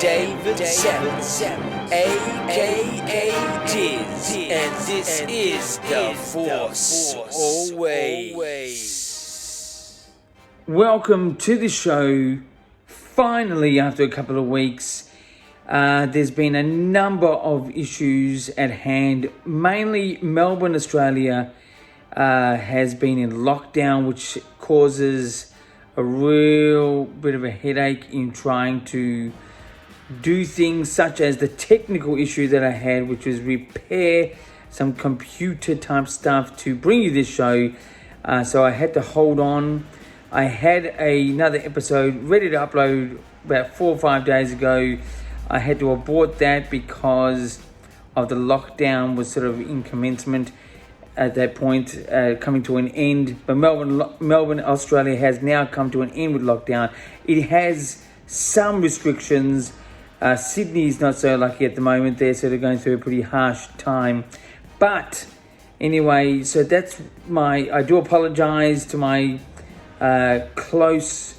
David Seven, a.k.a. Diz, and this is The Force Always. Welcome to the show. Finally, after a couple of weeks, there's been a number of issues at hand. Mainly Melbourne, Australia has been in lockdown, which causes a real bit of a headache in trying to do things such as the technical issue that I had, which was repair some computer type stuff to bring you this show. So I had to hold on. I had another episode ready to upload about 4 or 5 days ago. I had to abort that because of the lockdown was sort of in commencement at that point, coming to an end. But Melbourne, Australia has now come to an end with lockdown. It has some restrictions. Sydney's not so lucky at the moment. They're sort of going through a pretty harsh time. But anyway, so that's I do apologize to my close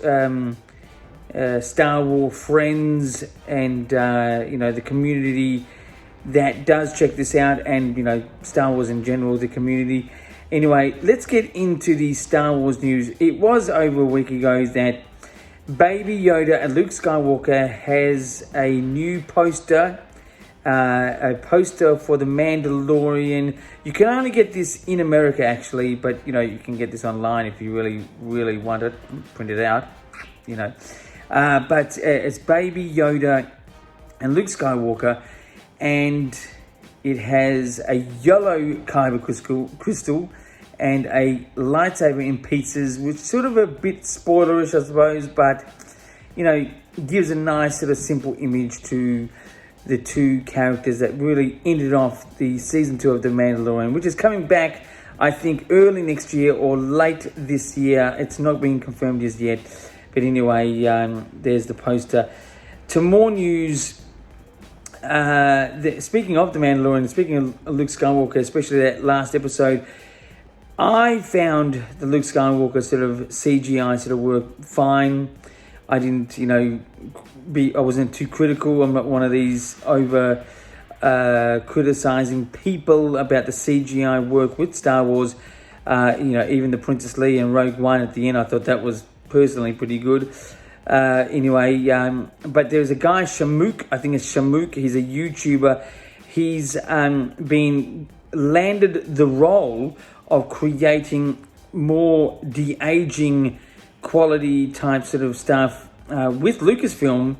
Star Wars friends and the community that does check this out, and Star Wars in general, the community. Anyway, let's get into the Star Wars news. It was over a week ago that Baby Yoda and Luke Skywalker has a new poster, a poster for the Mandalorian. You can only get this in America actually, but you can get this online if you really want it, print it out, but it's Baby Yoda and Luke Skywalker, and it has a yellow kyber crystal and a lightsaber in pieces, which is sort of a bit spoilerish, I suppose, but gives a nice sort of simple image to the two characters that really ended off the season 2 of The Mandalorian, which is coming back, I think, early next year or late this year. It's not been confirmed as yet, but anyway, there's the poster. To more news. Speaking of The Mandalorian, speaking of Luke Skywalker, especially that last episode, I found the Luke Skywalker sort of CGI sort of work fine. I didn't, I wasn't too critical. I'm not one of these over criticizing people about the CGI work with Star Wars. Even the Princess Leia and Rogue One at the end, I thought that was personally pretty good. But there's a guy, Shamook, I think it's Shamook, he's a YouTuber. He's been landed the role of creating more de-aging quality type sort of stuff with Lucasfilm,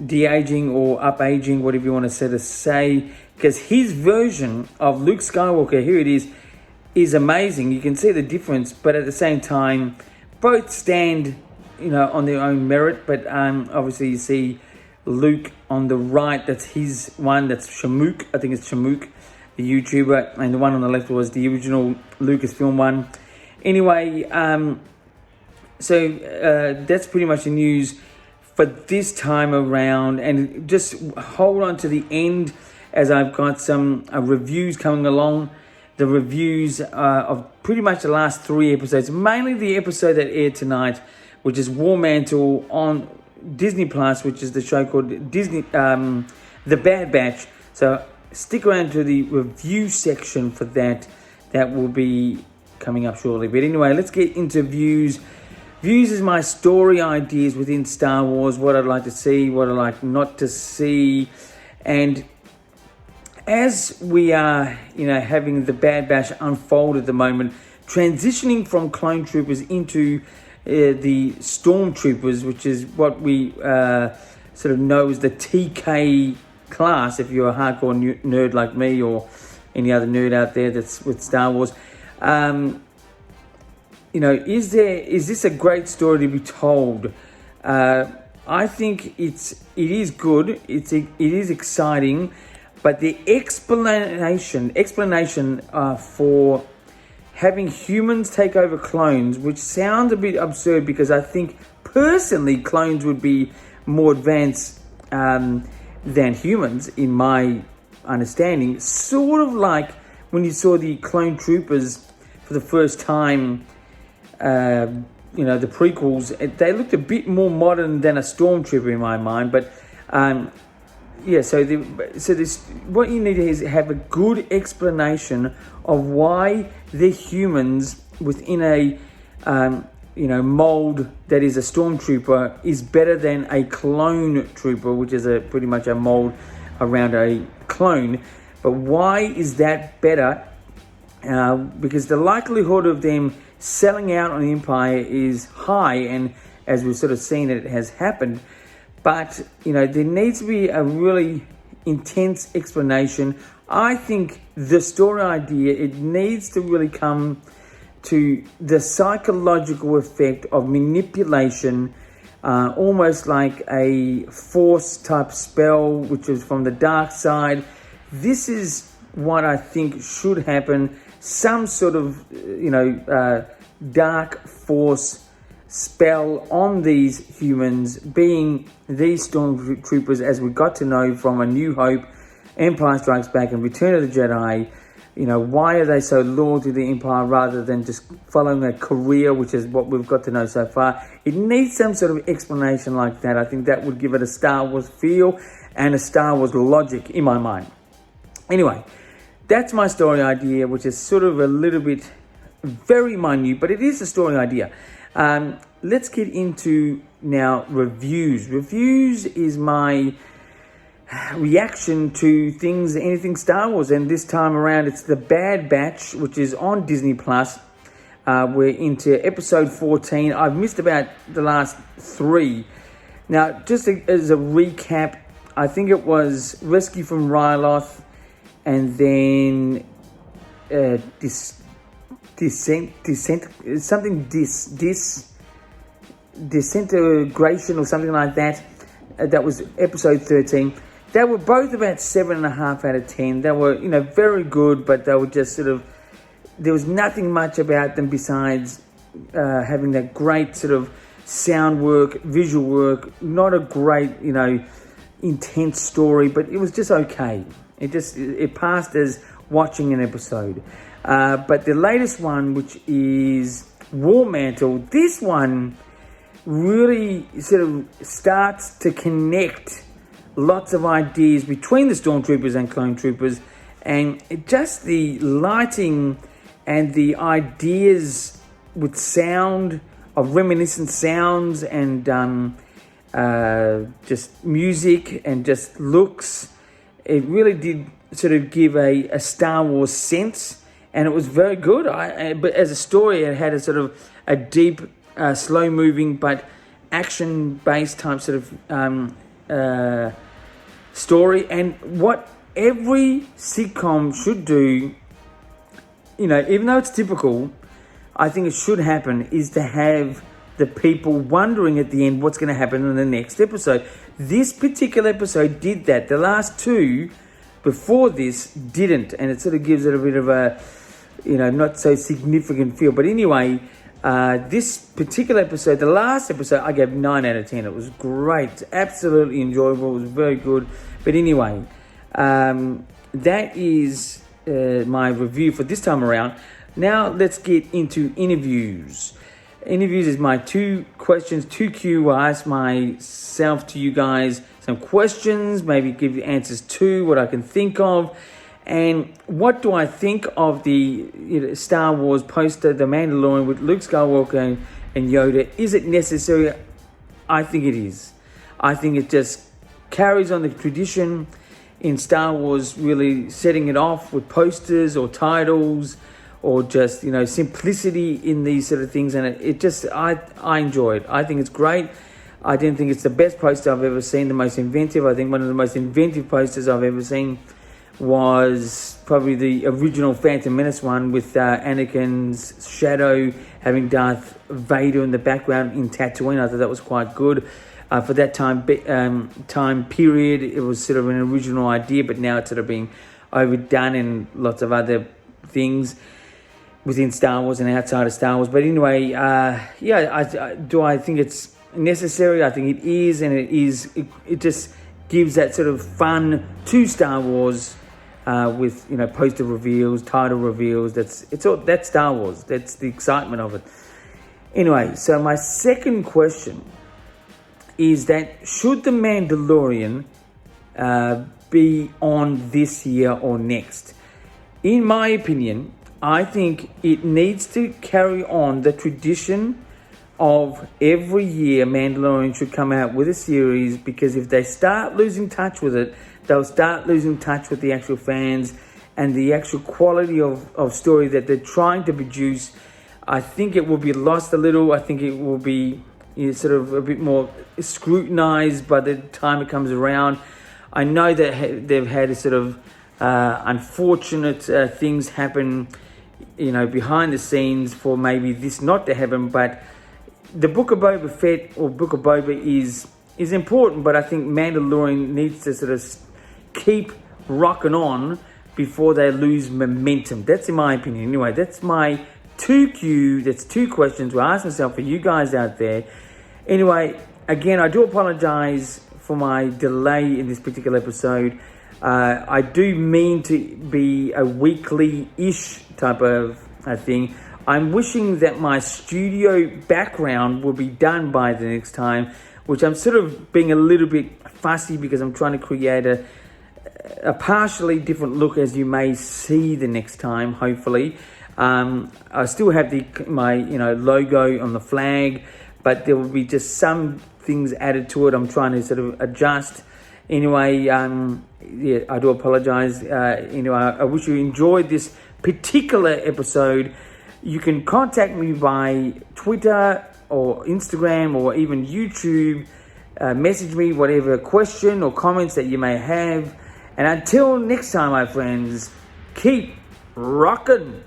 de-aging or up-aging, whatever you want to sort of say, because his version of Luke Skywalker, here it is amazing. You can see the difference, but at the same time, both stand on their own merit, but obviously you see Luke on the right, that's his one, that's Shamook, I think it's Shamook, the YouTuber, and the one on the left was the original Lucasfilm one. Anyway, so that's pretty much the news for this time around, and just hold on to the end as I've got some reviews coming along. The reviews of pretty much the last 3 episodes, mainly the episode that aired tonight, which is War Mantle on Disney Plus, which is the show called Disney, The Bad Batch. So stick around to the review section for that. That will be coming up shortly. But anyway, let's get into views. Views is my story ideas within Star Wars, what I'd like to see, what I'd like not to see. And as we are, having the Bad Batch unfold at the moment, transitioning from clone troopers into the Stormtroopers, which is what we sort of know as the TK class, if you're a hardcore nerd like me or any other nerd out there that's with Star Wars. Is this a great story to be told? I think it is good. It is exciting, but the explanation for having humans take over clones, which sounds a bit absurd because I think personally clones would be more advanced than humans in my understanding. Sort of like when you saw the clone troopers for the first time, the prequels, they looked a bit more modern than a stormtrooper in my mind, but So this, what you need is have a good explanation of why the humans within a mold that is a stormtrooper is better than a clone trooper, which is pretty much a mold around a clone. But why is that better? Because the likelihood of them selling out on the Empire is high, and as we've sort of seen, it has happened. But, there needs to be a really intense explanation. I think the story idea, it needs to really come to the psychological effect of manipulation, almost like a force type spell, which is from the dark side. This is what I think should happen. Some sort of, dark force spell on these humans, being these stormtroopers, as we got to know from A New Hope, Empire Strikes Back, and Return of the Jedi. Why are they so loyal to the Empire rather than just following a career, which is what we've got to know so far? It needs some sort of explanation like that. I think that would give it a Star Wars feel and a Star Wars logic in my mind. Anyway, that's my story idea, which is sort of a little bit very minute, but it is a story idea. Let's get into now reviews. Reviews is my reaction to anything Star Wars, and this time around it's The Bad Batch, which is on Disney Plus. We're into episode 14. I've missed about the last 3. Now, just as a recap, I think it was Rescue from Ryloth, and then disintegration or something like that. That was episode 13. They were both about 7.5 out of 10. They were, very good, but they were just sort of, there was nothing much about them besides having that great sort of sound work, visual work, not a great, intense story, but it was just okay. It passed as watching an episode. But the latest one, which is War Mantle, this one really sort of starts to connect lots of ideas between the Stormtroopers and Clone Troopers, and just the lighting and the ideas with sound of reminiscent sounds and just music and just looks. It really did sort of give a Star Wars sense, and it was very good. But as a story, it had a sort of a deep, slow-moving but action-based type sort of story. And what every sitcom should do, even though it's typical, I think it should happen, is to have the people wondering at the end what's going to happen in the next episode. This particular episode did that. The last 2 before this didn't, and it sort of gives it a bit of a, not so significant feel. But anyway, this particular episode, the last episode, I gave 9 out of 10. It was great, absolutely enjoyable. It was very good. But anyway, that is my review for this time around. Now let's get into interviews. Interviews is my 2 questions, 2Q. I ask myself to you guys some questions, maybe give you answers to what I can think of. And what do I think of the Star Wars poster, The Mandalorian, with Luke Skywalker and Yoda? Is it necessary? I think it is. I think it just carries on the tradition in Star Wars, really setting it off with posters or titles, or just, simplicity in these sort of things. And it just, I enjoy it. I think it's great. I didn't think it's the best poster I've ever seen, the most inventive. I think one of the most inventive posters I've ever seen was probably the original Phantom Menace one, with Anakin's shadow having Darth Vader in the background in Tatooine. I thought that was quite good. For that time period, it was sort of an original idea, but now it's sort of being overdone in lots of other things within Star Wars and outside of Star Wars. But anyway, I think it's necessary? I think it is, and it is. It just gives that sort of fun to Star Wars with poster reveals, title reveals. That's Star Wars. That's the excitement of it. Anyway, so my second question is that should The Mandalorian be on this year or next? In my opinion, I think it needs to carry on the tradition of every year Mandalorian should come out with a series, because if they start losing touch with it, they'll start losing touch with the actual fans and the actual quality of story that they're trying to produce. I think it will be lost a little. I think it will be sort of a bit more scrutinized by the time it comes around. I know that they've had a sort of unfortunate things happen, behind the scenes for maybe this not to happen, but the Book of Boba Fett or Book of Boba is important, but I think Mandalorian needs to sort of keep rocking on before they lose momentum. That's in my opinion. Anyway, that's my 2Q. That's 2 questions to ask myself for you guys out there. Anyway, again, I do apologize for my delay in this particular episode. I do mean to be a weekly-ish type of thing. I'm wishing that my studio background will be done by the next time, which I'm sort of being a little bit fussy because I'm trying to create a partially different look, as you may see the next time, hopefully. I still have my logo on the flag, but there will be just some things added to it. I'm trying to sort of adjust. Anyway, I do apologize. I wish you enjoyed this particular episode. You can contact me by Twitter or Instagram or even YouTube. Message me whatever question or comments that you may have. And until next time, my friends, keep rocking.